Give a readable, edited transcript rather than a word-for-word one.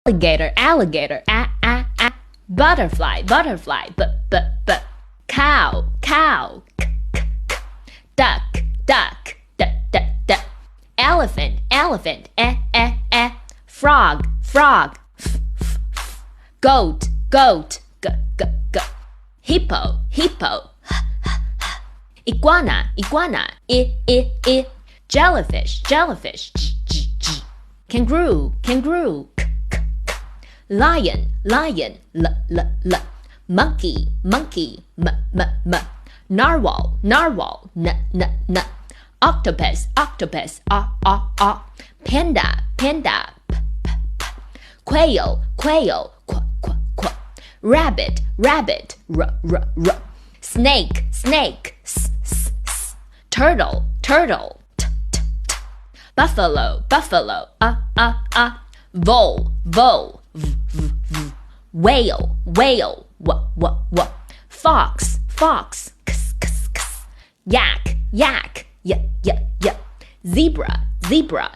Alligator, alligator, butterfly, butterfly, cow, cow, duck, duck, elephant, elephant, frog, frog, goat, goat, hippo, hippo, iguana, iguana, jellyfish, jellyfish, kangaroo, kangaroo, lion, lion, monkey, monkey, narwhal, narwhal, octopus, octopus, panda, panda, quail, quail, rabbit, rabbit, snake, snake, turtle, turtle, buffalo, buffalo, vole, vole, whale, whale, fox, fox, yak, yak, zebra, zebra,